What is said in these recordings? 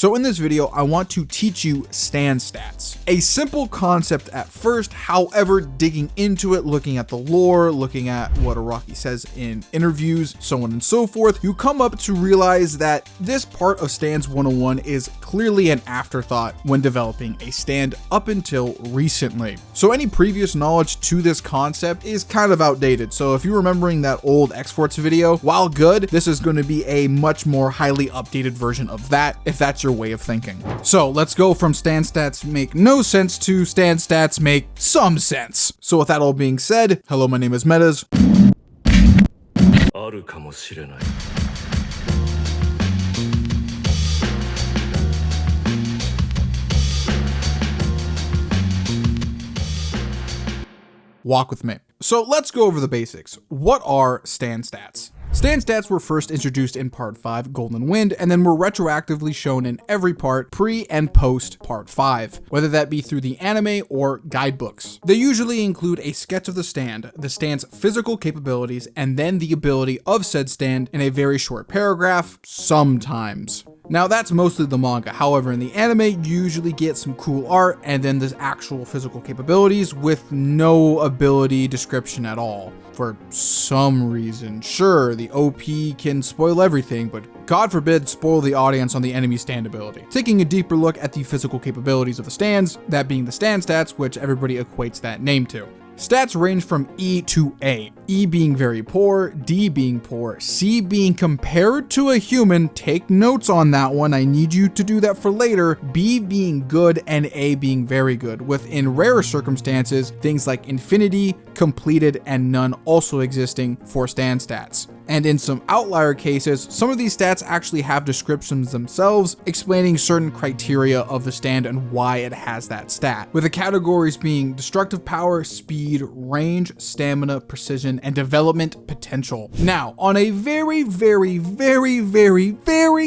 So in this video, I want to teach you stand stats. A simple concept at first, however, digging into it, looking at the lore, looking at what Araki says in interviews, so on and so forth, you come up to realize that this part of Stands 101 is clearly an afterthought when developing a stand up until recently. So any previous knowledge to this concept is kind of outdated. So if you're remembering that old X-Forts video, while good, this is going to be a much more highly updated version of that, if that's your way of thinking. So let's go from stand stats make no sense to stand stats make some sense. So with that all being said, hello, my name is Metas. Walk with me. So let's go over the basics. What are stand stats? Stand stats were first introduced in Part 5, Golden Wind, and then were retroactively shown in every part pre and post Part 5, whether that be through the anime or guidebooks. They usually include a sketch of the stand's physical capabilities, and then the ability of said stand in a very short paragraph, sometimes. Now that's mostly the manga, however in the anime you usually get some cool art and then the actual physical capabilities with no ability description at all. For some reason, sure, the OP can spoil everything, but God forbid spoil the audience on the enemy stand ability. Taking a deeper look at the physical capabilities of the stands, that being the stand stats, which everybody equates that name to. Stats range from E to A, E being very poor, D being poor, C being compared to a human, take notes on that one, I need you to do that for later, B being good, and A being very good, with in rarer circumstances, things like infinity, completed, and none also existing for stand stats. And in some outlier cases, some of these stats actually have descriptions themselves explaining certain criteria of the stand and why it has that stat, with the categories being destructive power, speed, range, stamina, precision, and development potential. Now, on a very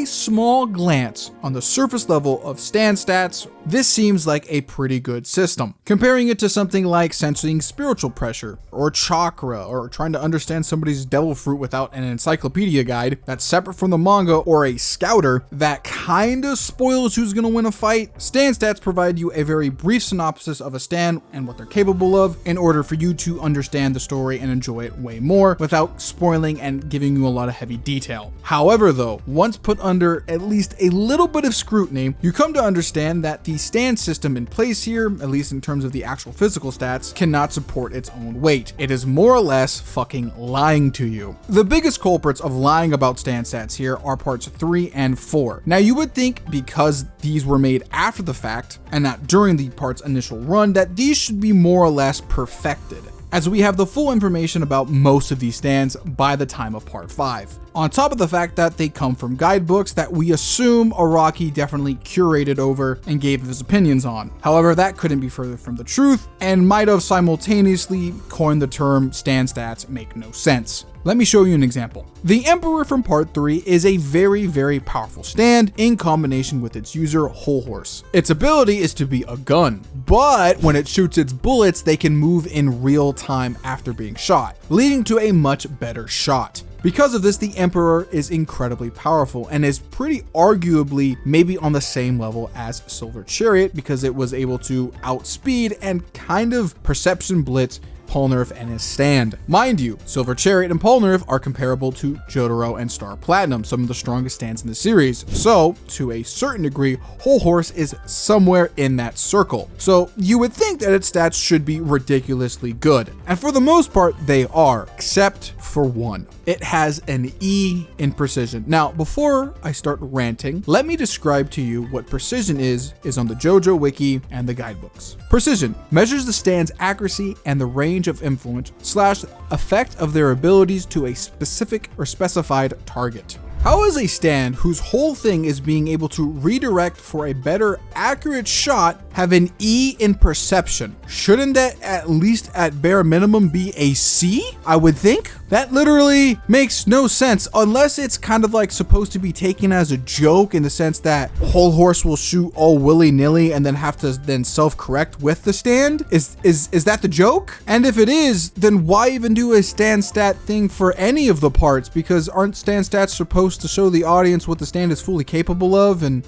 small glance on the surface level of stand stats, this seems like a pretty good system. Comparing it to something like sensing spiritual pressure, or chakra, or trying to understand somebody's devil fruit without an encyclopedia guide that's separate from the manga, or a scouter that kinda spoils who's gonna win a fight, stand stats provide you a very brief synopsis of a stand and what they're capable of in order for you to understand the story and enjoy it way more without spoiling and giving you a lot of heavy detail. However though, once put under at least a little bit of scrutiny, you come to understand that the stand system in place here, at least in terms of the actual physical stats, cannot support its own weight. It is more or less fucking lying to you. The biggest culprits of lying about stand stats here are parts 3 and 4. Now you would think because these were made after the fact and not during the part's initial run that these should be more or less perfected, as we have the full information about most of these stands by the time of Part 5. On top of the fact that they come from guidebooks that we assume Araki definitely curated over and gave his opinions on. However, that couldn't be further from the truth and might have simultaneously coined the term stand stats make no sense. Let me show you an example. The Emperor from Part 3 is a very powerful stand in combination with its user, Whole Horse. Its ability is to be a gun, but when it shoots its bullets, they can move in real time after being shot, leading to a much better shot. Because of this, the Emperor is incredibly powerful and is pretty arguably maybe on the same level as Silver Chariot because it was able to outspeed and kind of perception blitz Polnareff and his stand. Mind you, Silver Chariot and Polnareff are comparable to Jotaro and Star Platinum, some of the strongest stands in the series. So, to a certain degree, Whole Horse is somewhere in that circle. So, you would think that its stats should be ridiculously good. And for the most part, they are, except for one. It has an E in precision. Now, before I start ranting, let me describe to you what precision is on the JoJo Wiki and the guidebooks. Precision measures the stand's accuracy and the range of influence / effect of their abilities to a specific or specified target. How is a stand whose whole thing is being able to redirect for a better accurate shot have an E in perception? Shouldn't that at least at bare minimum be a C? I would think. That literally makes no sense unless it's kind of like supposed to be taken as a joke in the sense that whole horse will shoot all willy-nilly and then have to then self-correct with the stand. Is that the joke? And if it is, then why even do a stand stat thing for any of the parts? Because aren't stand stats supposed to show the audience what the stand is fully capable of, and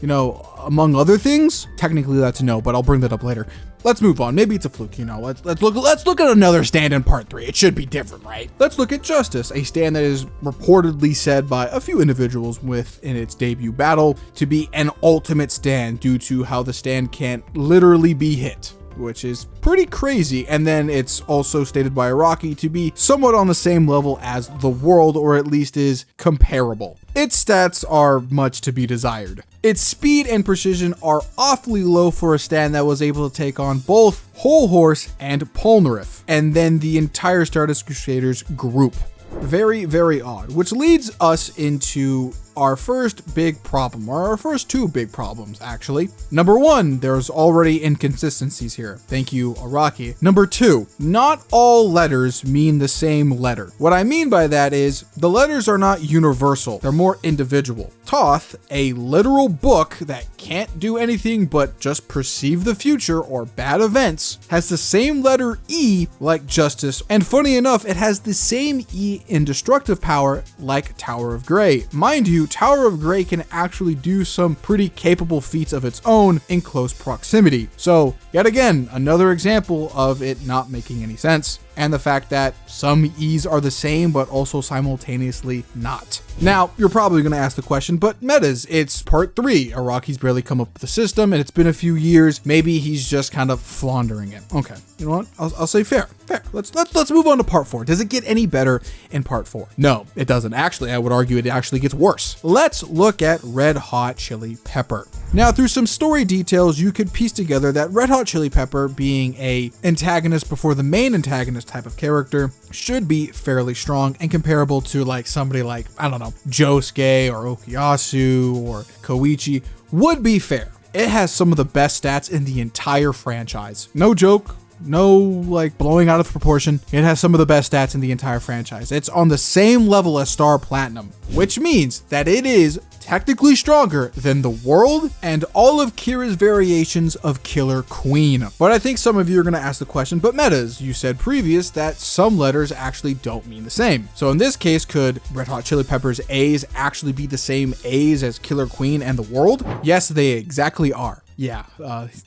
among other things? Technically that's a no, but I'll bring that up later. Let's move on. Maybe it's a fluke, Let's look at another stand in part 3. It should be different, right? Let's look at Justice, a stand that is reportedly said by a few individuals within its debut battle to be an ultimate stand due to how the stand can't literally be hit, which is pretty crazy. And then it's also stated by Araki to be somewhat on the same level as the world, or at least is comparable. Its stats are much to be desired. Its speed and precision are awfully low for a stand that was able to take on both Whole Horse and Polnareff, and then the entire Stardust Crusaders group. Very, very odd, which leads us into our first big problem, or our first two big problems, actually. Number one, there's already inconsistencies here. Thank you, Araki. Number two, not all letters mean the same letter. What I mean by that is the letters are not universal. They're more individual. Thoth, a literal book that can't do anything but just perceive the future or bad events, has the same letter E like Justice, and funny enough, it has the same E in destructive power like Tower of Grey. Mind you, Tower of Grey can actually do some pretty capable feats of its own in close proximity. So, yet again, another example of it not making any sense, and the fact that some E's are the same but also simultaneously not. Now, you're probably going to ask the question, but metas, it's part 3. Araki's barely come up with the system, and it's been a few years. Maybe he's just kind of floundering it. Okay, you know what? I'll say fair. Let's move on to part 4. Does it get any better in part 4? No, it doesn't. Actually, I would argue it actually gets worse. Let's look at Red Hot Chili Pepper. Now, through some story details, you could piece together that Red Hot Chili Pepper, being a antagonist before the main antagonist type of character, should be fairly strong and comparable to like somebody like, I don't know, Josuke or Okuyasu or Koichi would be fair. It has some of the best stats in the entire franchise. No joke. No, like, blowing out of proportion. It has some of the best stats in the entire franchise. It's on the same level as Star Platinum, which means that it is technically stronger than the world and all of Kira's variations of Killer Queen. But I think some of you are going to ask the question, but metas, you said previous that some letters actually don't mean the same. So in this case, could Red Hot Chili Peppers A's actually be the same A's as Killer Queen and the world? Yes, they exactly are. Yeah,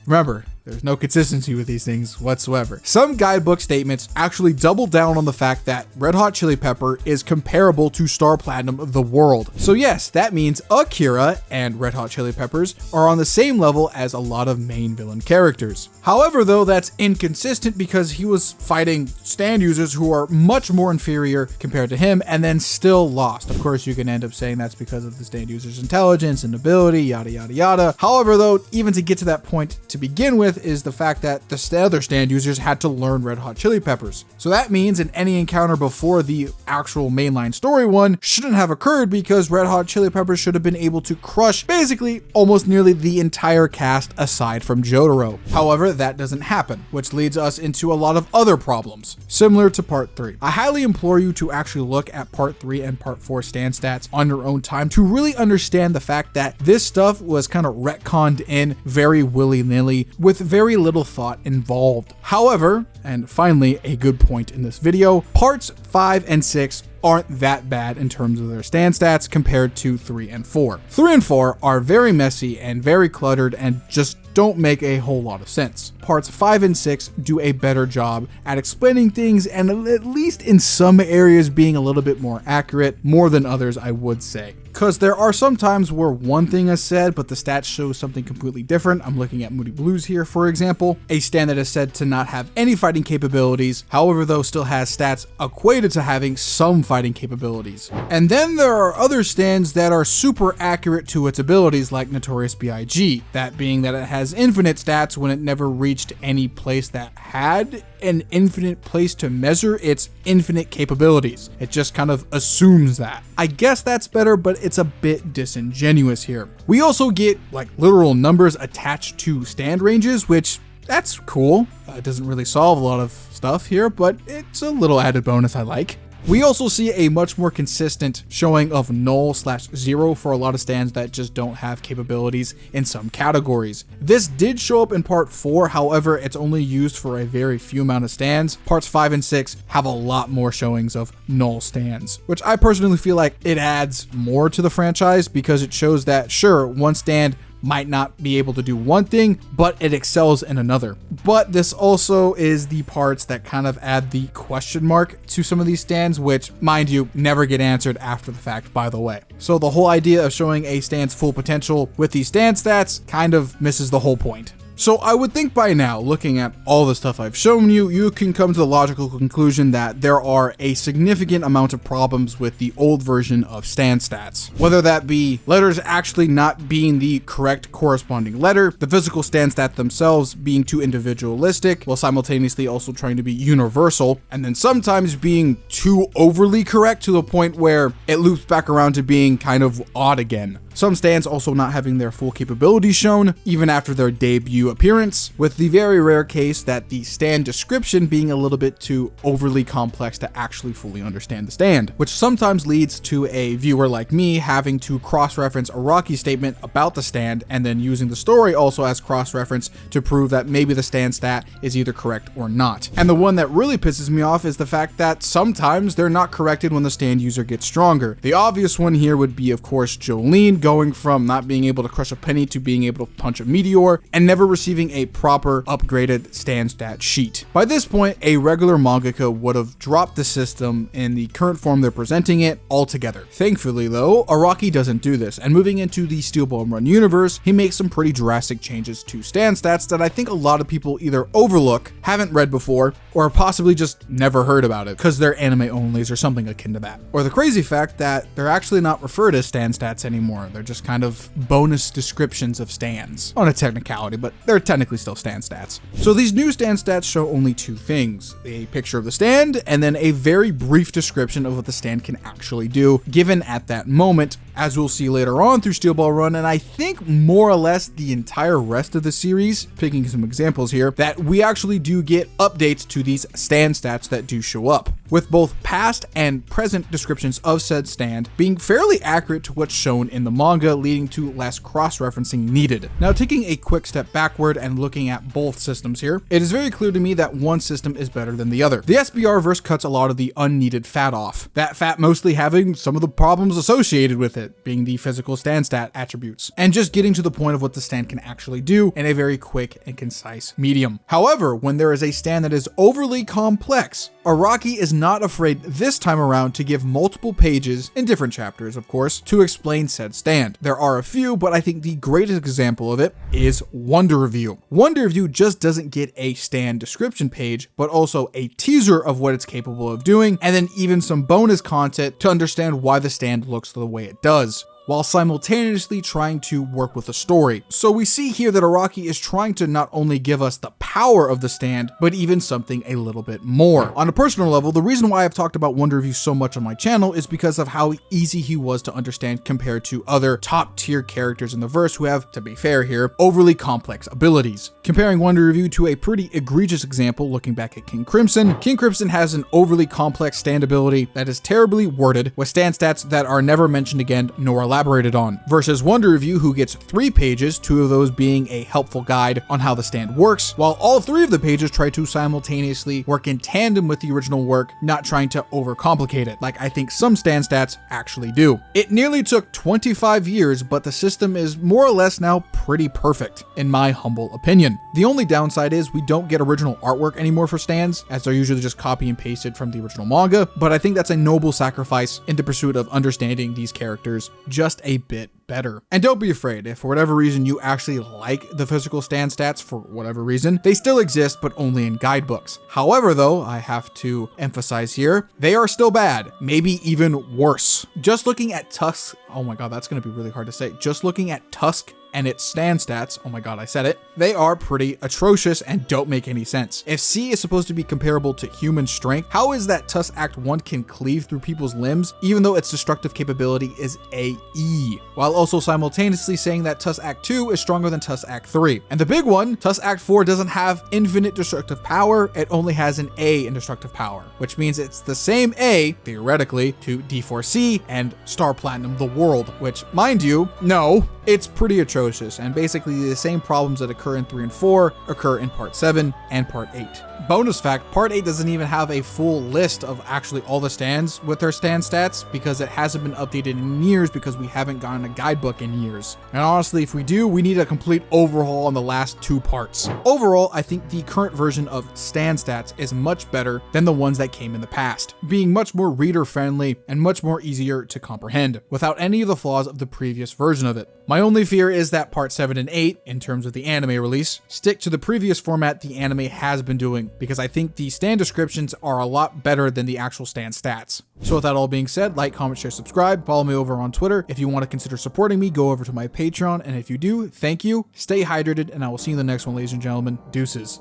remember, there's no consistency with these things whatsoever. Some guidebook statements actually double down on the fact that Red Hot Chili Pepper is comparable to Star Platinum the world. So yes, that means Akira and Red Hot Chili Peppers are on the same level as a lot of main villain characters. However, though, that's inconsistent because he was fighting stand users who are much more inferior compared to him and then still lost. Of course, you can end up saying that's because of the stand user's intelligence and ability, yada, yada, yada. However, though, even to get to that point to begin with is the fact that the other stand users had to learn Red Hot Chili Peppers. So that means in any encounter before the actual mainline story one shouldn't have occurred because Red Hot Chili Peppers should have been able to crush basically almost nearly the entire cast aside from Jotaro. However, that doesn't happen, which leads us into a lot of other problems, similar to part 3. I highly implore you to actually look at part 3 and part 4 stand stats on your own time to really understand the fact that this stuff was kind of retconned in very willy-nilly with very little thought involved. However, and finally a good point in this video, parts 5 and 6 aren't that bad in terms of their stand stats compared to 3 and 4. 3 and 4 are very messy and very cluttered and just don't make a whole lot of sense. Parts 5 and 6 do a better job at explaining things and at least in some areas being a little bit more accurate, more than others I would say. Because there are some times where one thing is said, but the stats show something completely different. I'm looking at Moody Blues here, for example, a stand that is said to not have any fighting capabilities, however, though still has stats equated to having some fighting capabilities. And then there are other stands that are super accurate to its abilities, like Notorious B.I.G., that being that it has infinite stats when it never reached any place that had an infinite place to measure its infinite capabilities. It just kind of assumes that. I guess that's better, but it's a bit disingenuous here. We also get like literal numbers attached to stand ranges, which that's cool. It doesn't really solve a lot of stuff here, but it's a little added bonus I like. We also see a much more consistent showing of null/0 for a lot of stands that just don't have capabilities in some categories. This did show up in part 4, however, it's only used for a very few amount of stands. Parts 5 and 6 have a lot more showings of null stands, which I personally feel like it adds more to the franchise because it shows that, sure, one stand might not be able to do one thing, but it excels in another. But this also is the parts that kind of add the question mark to some of these stands, which, mind you, never get answered after the fact, by the way. So the whole idea of showing a stand's full potential with these stand stats kind of misses the whole point. So I would think by now, looking at all the stuff I've shown you, you can come to the logical conclusion that there are a significant amount of problems with the old version of stand stats. Whether that be letters actually not being the correct corresponding letter, the physical stand stats themselves being too individualistic, while simultaneously also trying to be universal, and then sometimes being too overly correct to the point where it loops back around to being kind of odd again. Some stands also not having their full capabilities shown, even after their debut appearance, with the very rare case that the stand description being a little bit too overly complex to actually fully understand the stand, which sometimes leads to a viewer like me having to cross-reference a Rocky statement about the stand and then using the story also as cross-reference to prove that maybe the stand stat is either correct or not. And the one that really pisses me off is the fact that sometimes they're not corrected when the stand user gets stronger. The obvious one here would be, of course, Jolene going from not being able to crush a penny to being able to punch a meteor and never receiving a proper upgraded stand stat sheet. By this point, a regular mangaka would have dropped the system in the current form they're presenting it altogether. Thankfully though, Araki doesn't do this, and moving into the Steel Ball Run universe, he makes some pretty drastic changes to stand stats that I think a lot of people either overlook, haven't read before, or possibly just never heard about it because they're anime onlys or something akin to that. Or the crazy fact that they're actually not referred as stand stats anymore. They're just kind of bonus descriptions of stands on a technicality, but they're technically still stand stats. So these new stand stats show only two things: a picture of the stand and then a very brief description of what the stand can actually do given at that moment, as we'll see later on through Steel Ball Run, and I think more or less the entire rest of the series, picking some examples here, that we actually do get updates to these stand stats that do show up, with both past and present descriptions of said stand being fairly accurate to what's shown in the manga, leading to less cross-referencing needed. Now, taking a quick step backward and looking at both systems here, it is very clear to me that one system is better than the other. The SBR verse cuts a lot of the unneeded fat off, that fat mostly having some of the problems associated with it, being the physical stand stat attributes, and just getting to the point of what the stand can actually do in a very quick and concise medium. However, when there is a stand that is overly complex, Araki is not afraid this time around to give multiple pages, in different chapters of course, to explain said stand. There are a few, but I think the greatest example of it is Wonder Review. Wonder Review just doesn't get a stand description page, but also a teaser of what it's capable of doing, and then even some bonus content to understand why the stand looks the way it does, while simultaneously trying to work with a story. So we see here that Araki is trying to not only give us the power of the stand, but even something a little bit more. On a personal level, the reason why I've talked about Wonder Review so much on my channel is because of how easy he was to understand compared to other top tier characters in the verse who have, to be fair here, overly complex abilities. Comparing Wonder Review to a pretty egregious example, looking back at King Crimson has an overly complex stand ability that is terribly worded, with stand stats that are never mentioned again nor elaborated on, versus Wonder Review, who gets 3 pages, 2 of those being a helpful guide on how the stand works, while all 3 of the pages try to simultaneously work in tandem with the original work, not trying to overcomplicate it, like I think some stand stats actually do. It nearly took 25 years, but the system is more or less now pretty perfect, in my humble opinion. The only downside is we don't get original artwork anymore for stands, as they're usually just copy and pasted from the original manga, but I think that's a noble sacrifice in the pursuit of understanding these characters just a bit better. And don't be afraid, if for whatever reason you actually like the physical stand stats for whatever reason, they still exist, but only in guidebooks. However though, I have to emphasize here, they are still bad, maybe even worse. Just looking at Tusk, oh my god, that's gonna be really hard to say. Just looking at Tusk and its stand stats, oh my god, I said it, they are pretty atrocious and don't make any sense. If C is supposed to be comparable to human strength, how is that Tuss Act 1 can cleave through people's limbs even though its destructive capability is AE, while also simultaneously saying that Tuss Act 2 is stronger than Tuss Act 3. And the big one, Tuss Act 4 doesn't have infinite destructive power, it only has an A in destructive power, which means it's the same A, theoretically, to D4C and Star Platinum the World, which, mind you, no, it's pretty atrocious, and basically the same problems that occur in 3 and 4 occur in Part 7 and Part 8. Bonus fact, Part 8 doesn't even have a full list of actually all the stands with their stand stats because it hasn't been updated in years because we haven't gotten a guidebook in years. And honestly, if we do, we need a complete overhaul on the last 2 parts. Overall, I think the current version of stand stats is much better than the ones that came in the past, being much more reader friendly and much more easier to comprehend without any of the flaws of the previous version of it. My only fear is that Part 7 and 8, in terms of the anime release, stick to the previous format the anime has been doing, because I think the stand descriptions are a lot better than the actual stand stats. So with that all being said, like, comment, share, subscribe, follow me over on Twitter. If you want to consider supporting me, go over to my Patreon, and if you do, thank you, stay hydrated, and I will see you in the next one, ladies and gentlemen. Deuces.